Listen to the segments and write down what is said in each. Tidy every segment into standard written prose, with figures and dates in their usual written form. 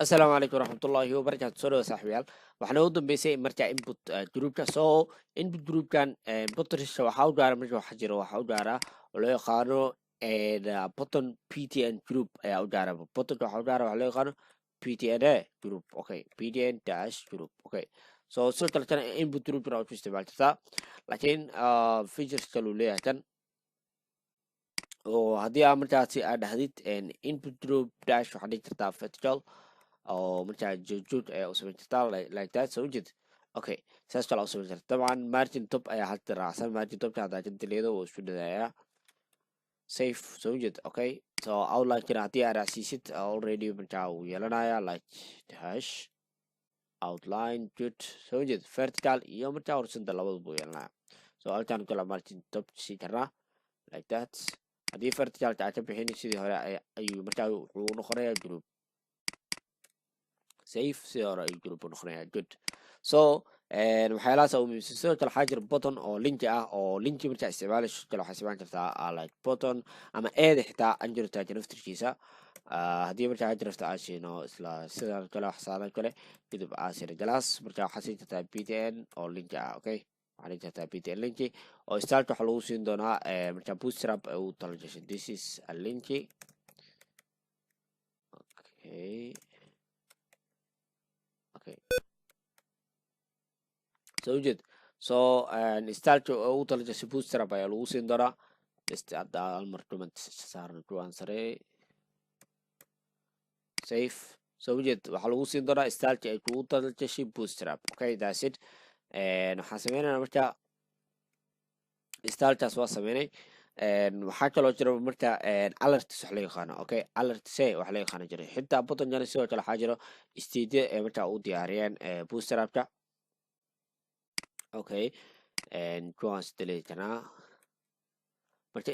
السلام عليكم ورحمة الله وبركاته. سوري يا صاحبيال, waxaan ugu dambeysay marka input groupka soo input groupkan buttonska waxa u gaara marka waxa jiro waxa u gaara oo loo yaqaano button ptn group ayaa u gaara buttonka waxa u gaara waxa loo yaqaano ptn group. Okay, ptn dash group. Okay, so sidoo kale tan input group waa ku isticmaali kartaa, laakiin features kale uu leeyahay tan oo haddii aad markaasi aad dhahdid input group dash waxaad dhigi kartaa vertical او مرجع جوجود او سمجتال like that سوجد. اوكي ساس كلا سمجتال طبعا مارجن توب اي حتى راسا مارجن توب كان داجن تليدو وشو دايا سيف سوجد. اوكي so او like كده هتي اراسيسيت already مرجع ويلانايا like dash outline جود سوجد vertical يوم مرجع ورسن دلابد بو يلنا so الكان كلا مارجن توب سي كرا like that هدي vertical تعتبر بحيني سيدي هورا اي مرجع ونخريا جروب safe سيارة أي جروب نخريها good. so waxyaalahaas oo muhiimsan sidoo kale waxaa jira button oo linki ah oo linki markaa isticmaala sidoo kale waxaa isticmaali kartaa like button ama eeda xitaa aan jiro taajir naftirkiisa haddii markaa aad jirafta aad shiino isla sidoo kale wax saaran kale kadib aad sira galaas markaa waxaa siin kartaa btn oo linki ah. okay, waxaa siin kartaa btn linki oo styleka waxaa lagu siin doonaa markaa bootstrap ay u tala gashay this is a linki. okay okay سوجد so styleka ugu talagashay bootstrap ayaa lagu siin doonaa just hadda almar comment saaran kuwaan sare safe sawjed waxaa lagu siin doonaa styleka ay kugu talagashay bootstrap. okay, that's it. waxaan sameynayna marka stylekaas waa sameynay waxaa kaloo jira marka alerts wax la yaqaano. okay, alerts wax la yaqaano jiray xitaa buttonkan sidoo kale waxaa jiro state ee marka u diyaariyeen bootstrapka. okay, kuwaas deleetanaa marka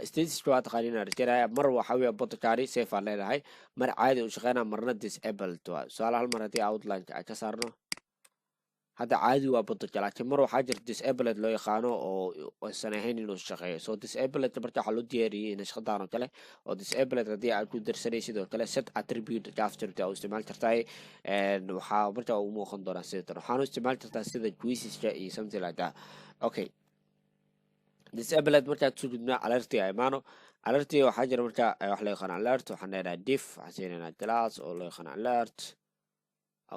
statiska waa taqaaniin arjinaya mar waxa weeye botokari safe aan leedahay mar caadi u shaqeynaa marna disabled waa su'aal hal mar haddii outline ka saarno hadda caadi waa botok laakiin mar waxaa jira disabled loo yaqaano oo aysan ahayn inuu shaqeeyo. so disabled marka waxaa loo diyaariyey in shaqadaan oo kale oo disabled haddii aad ku darsanay sidoo kale set attribute javascript oo isticmaali kartaa waxaa marka uu muuqan doonaa sida tan waxaanu isticmaali kartaa sida quizzes-ka iyo something like that. okay, disabled markaad soo gudbnaa alerti ay imaano alerti waxaa jira marka wax la yaqaan alert waxaan leenahay diff waxaan siinaynaa class oo loo yaqaan alert.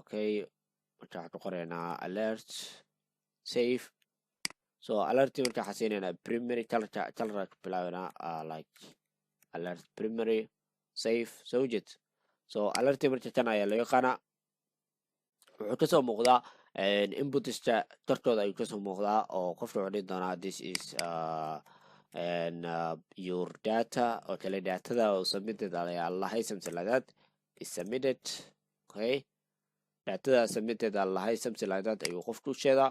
okay, marka waxaan ku qoraynaa alert safe so alerti marka waxaan siinaynaa primary color bilaabanaa like alert primary safe sawjed. so alerti marka kan ayaa loo yaqaanaa wuxuu kasoo muuqdaa inputska dartooda ayuu kasoo muuqdaa oo qofka wuxuu dhihi doonaa this is your data oo kale datada oo submitted ayaa lahay something like that is submitted. okay, datada submitted lahay something like that ayuu qofku sheegaa.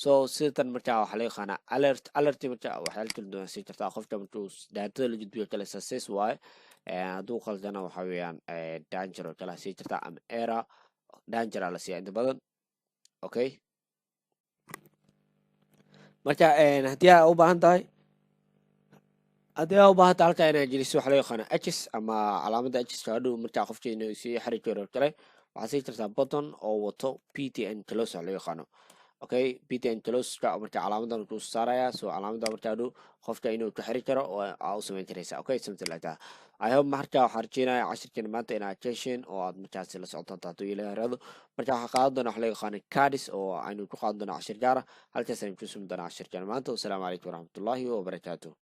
so sidan markaa waxaa la yaqaanaa alert marka waxyaala kala duwan siin kartaa qofka markuu datada la gudbiyo kale success waaye hadduu khaldana waxa weeyaan danger oo kale siin kartaa ama error danger la siiyaa inta badan. okay, marka haddii aad u baahan tahay halka inaad geliso waxa loo yaqaano h ama calaamada h hadhow markaa qofka inuu sii xiri karo kale waxaad sii kartaa button oo wato ptn close wax loo yaqaano. okay, ptn closeka marka calaamadan ku saaraya so calaamada marka hadhow qofka inuu ku xiri karo oo aad u samayn karaysa. okay, something like that. I hope marka waxaan rajeynayaa cashirkan maanta inaad ka hesheen oo aad markaasi la socotaan hadduu ilaahay raado marka waxaan qaadan doonaa wax loo yaqaano cardis oo aynu ku qaadan doonaa cashir gaara halkaas aynu ku sumi doonaa cashirkan maanta. wassalaamu calaykum waraxmatullaahi wabarakaatuh.